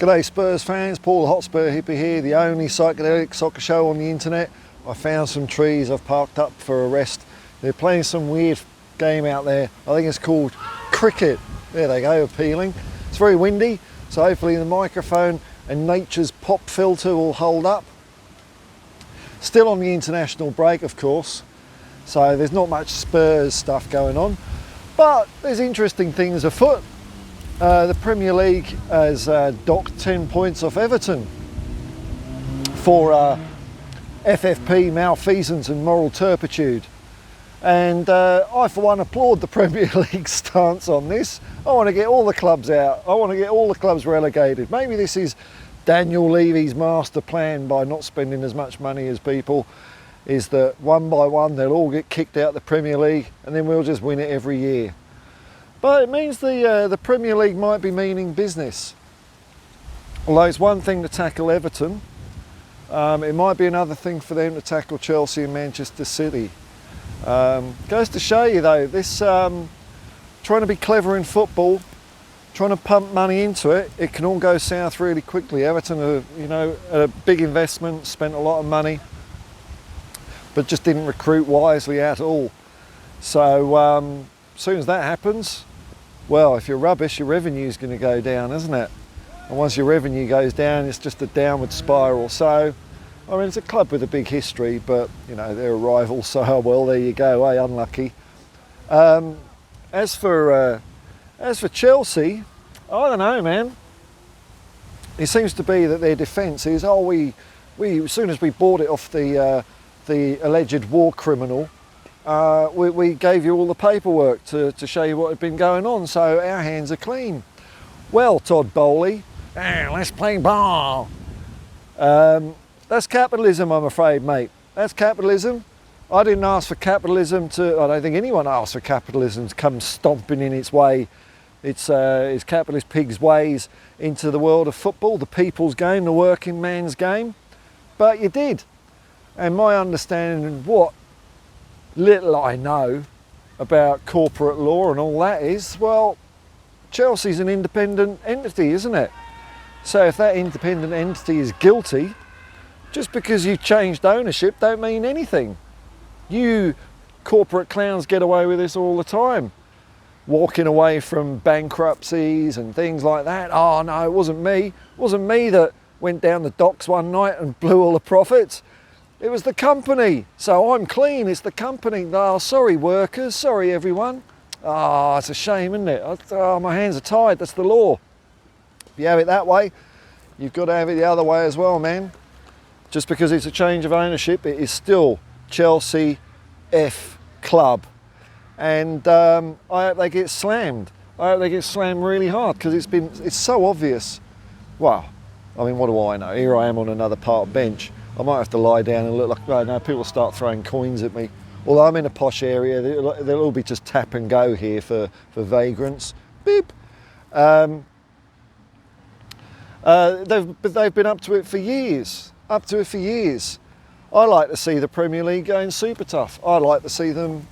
G'day Spurs fans, Paul the Hotspur hippie here, the only psychedelic soccer show on the internet. I found some trees, I've parked up for a rest. They're playing some weird game out there. I think it's called cricket. There they go, appealing. It's very windy, so hopefully the microphone and nature's pop filter will hold up. Still on the international break, of course, so there's not much Spurs stuff going on, but there's interesting things afoot. The Premier League has docked 10 points off Everton for FFP, malfeasance and moral turpitude. And I for one applaud the Premier League stance on this. I want to get all the clubs out. I want to get all the clubs relegated. Maybe this is Daniel Levy's master plan by not spending as much money as people, is that one by one they'll all get kicked out of the Premier League and then we'll just win it every year. But it means the Premier League might be meaning business. Although it's one thing to tackle Everton, it might be another thing for them to tackle Chelsea and Manchester City. Goes to show you though, this trying to be clever in football, trying to pump money into it, it can all go south really quickly. Everton are, you know, a big investment, spent a lot of money, but just didn't recruit wisely at all. So as soon as that happens, well, if you're rubbish, your revenue is going to go down, isn't it? And once your revenue goes down, it's just a downward spiral. So, I mean, it's a club with a big history, but, you know, they're a rival, so, well, there you go, unlucky. As for Chelsea, I don't know, man. It seems to be that their defence is, we as soon as we bought it off the alleged war criminal, we gave you all the paperwork to show you what had been going on, so our hands are clean. Well, Todd Bowley, let's play ball. That's capitalism, I'm afraid, mate. That's capitalism. I didn't ask for capitalism I don't think anyone asked for capitalism to come stomping in its way, its capitalist pig's ways into the world of football, the people's game, the working man's game. But you did. And my understanding of what little I know about corporate law and all that is, well, Chelsea's an independent entity, isn't it? So if that independent entity is guilty, just because you've changed ownership don't mean anything. You corporate clowns get away with this all the time. Walking away from bankruptcies and things like that. Oh no, it wasn't me. It wasn't me that went down the docks one night and blew all the profits. It was the company, so I'm clean, it's the company. Oh, sorry workers, sorry everyone. Oh, it's a shame, isn't it? Oh, my hands are tied, that's the law. If you have it that way, you've got to have it the other way as well, man. Just because it's a change of ownership, it is still Chelsea F Club. And I hope they get slammed. I hope they get slammed really hard, because it's so obvious. Well, I mean, what do I know? Here I am on another park bench. I might have to lie down and look like, oh no, people start throwing coins at me. Although I'm in a posh area, they'll all be just tap and go here for vagrants. Beep. They've been up to it for years. I like to see the Premier League going super tough. I like to see them.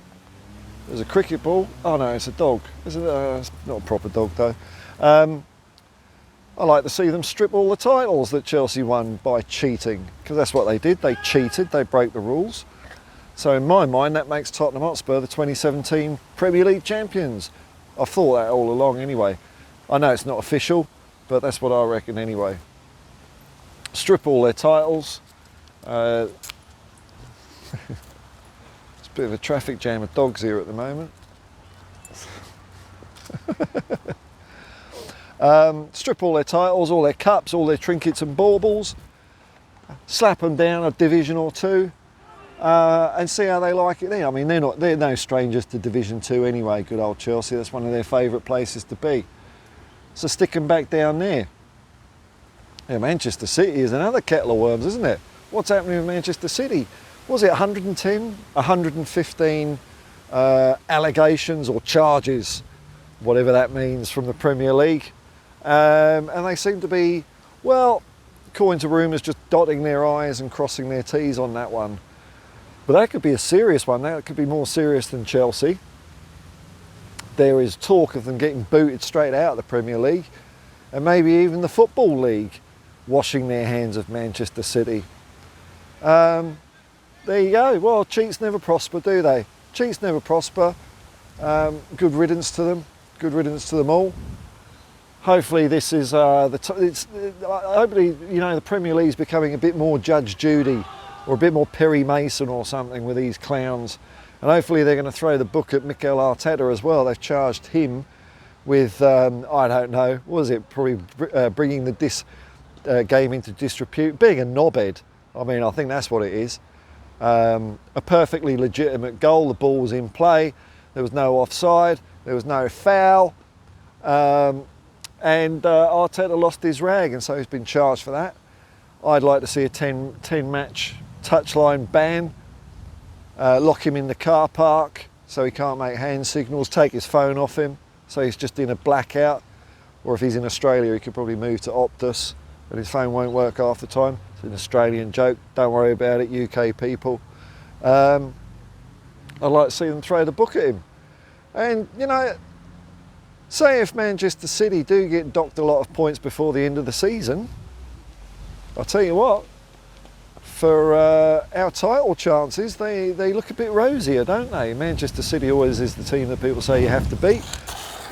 There's a cricket ball. Oh no, it's a dog. It's not a proper dog though. I like to see them strip all the titles that Chelsea won by cheating, because that's what they did. They cheated, they broke the rules. So in my mind, that makes Tottenham Hotspur the 2017 Premier League champions. I've thought that all along anyway. I know it's not official, but that's what I reckon anyway. Strip all their titles. It's a bit of a traffic jam of dogs here at the moment. Strip all their titles, all their cups, all their trinkets and baubles, slap them down a division or two, and see how they like it there. I mean, they're no strangers to Division 2 anyway, good old Chelsea. That's one of their favourite places to be. So stick them back down there. Yeah, Manchester City is another kettle of worms, isn't it? What's happening with Manchester City? Was it 110, 115 allegations or charges, whatever that means, from the Premier League? And they seem to be, well, according to rumours, just dotting their I's and crossing their T's on that one. But that could be a serious one. That could be more serious than Chelsea. There is talk of them getting booted straight out of the Premier League. and maybe even the Football League washing their hands of Manchester City. There you go. Well, cheats never prosper, do they? Cheats never prosper. Good riddance to them. Good riddance to them all. Hopefully this is hopefully, you know, the Premier League's becoming a bit more Judge Judy or a bit more Perry Mason or something with these clowns, and hopefully they're going to throw the book at Mikel Arteta as well. They've charged him with I don't know, what was it, probably bringing the game into disrepute, being a knobhead. I mean, I think that's what it is. A perfectly legitimate goal, the ball was in play, there was no offside, there was no foul, and Arteta lost his rag, and so he's been charged for that. I'd like to see a 10 match touchline ban, lock him in the car park so he can't make hand signals, take his phone off him so he's just in a blackout, or if he's in Australia he could probably move to Optus and his phone won't work half the time. It's an Australian joke, don't worry about it, UK people. I'd like to see them throw the book at him. And, you know, say if Manchester City do get docked a lot of points before the end of the season, I'll tell you what, for our title chances, they look a bit rosier, don't they? Manchester City always is the team that people say you have to beat.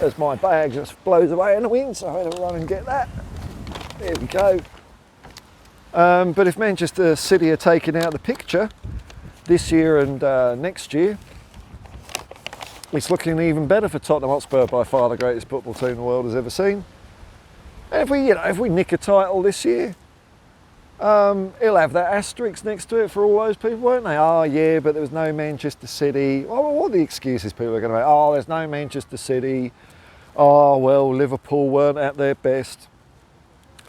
As my bag just blows away in the wind, so I had to run and get that. There we go. But if Manchester City are taken out of the picture this year and next year, it's looking even better for Tottenham Hotspur, by far the greatest football team the world has ever seen. And if we nick a title this year, it'll have that asterisk next to it for all those people, won't they? Oh yeah, but there was no Manchester City. Well, what are the excuses people are going to make? Oh, there's no Manchester City. Oh well, Liverpool weren't at their best.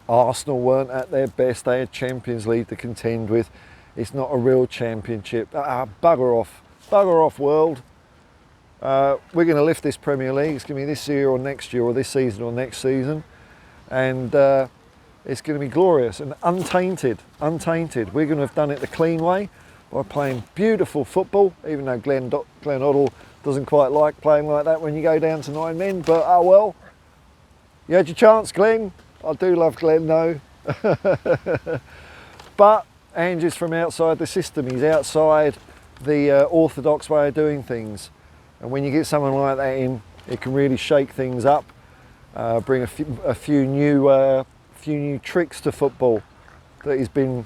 Arsenal weren't at their best. They had Champions League to contend with. It's not a real championship. Bugger off, world. We're going to lift this Premier League. It's going to be this year or next year, or this season or next season, and it's going to be glorious and untainted. We're going to have done it the clean way by playing beautiful football, even though Glenn Hoddle doesn't quite like playing like that when you go down to 9 men, but oh well. You had your chance, Glenn. I do love Glenn though. But Ange is from outside the system. He's outside the orthodox way of doing things. And when you get someone like that in, it can really shake things up, bring a few new tricks to football that he's been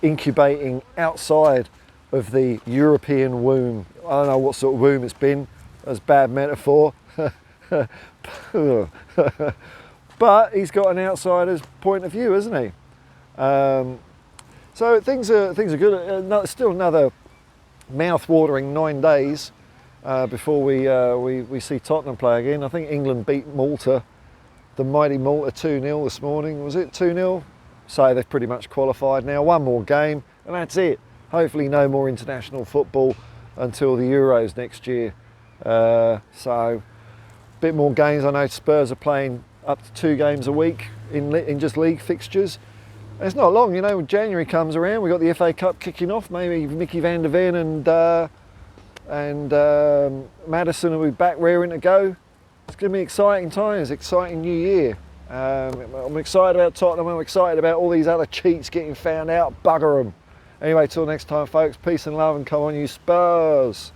incubating outside of the European womb. I don't know what sort of womb it's been. That's a bad metaphor. But he's got an outsider's point of view, hasn't he? So things are good. Still another mouth-watering 9 days before we see Tottenham play again. I think England beat Malta, the mighty Malta, 2-0 this morning. Was it 2-0? So they've pretty much qualified now. One more game and that's it. Hopefully no more international football until the Euros next year. So a bit more games. I know Spurs are playing up to 2 games a week in just league fixtures. And it's not long, you know, when January comes around, we've got the FA Cup kicking off. Maybe Mickey van der Ven and Maddison will be back raring to go. It's going to be exciting times, exciting new year. I'm excited about Tottenham, I'm excited about all these other cheats getting found out, bugger them. Anyway, till next time folks, peace and love, and come on you Spurs.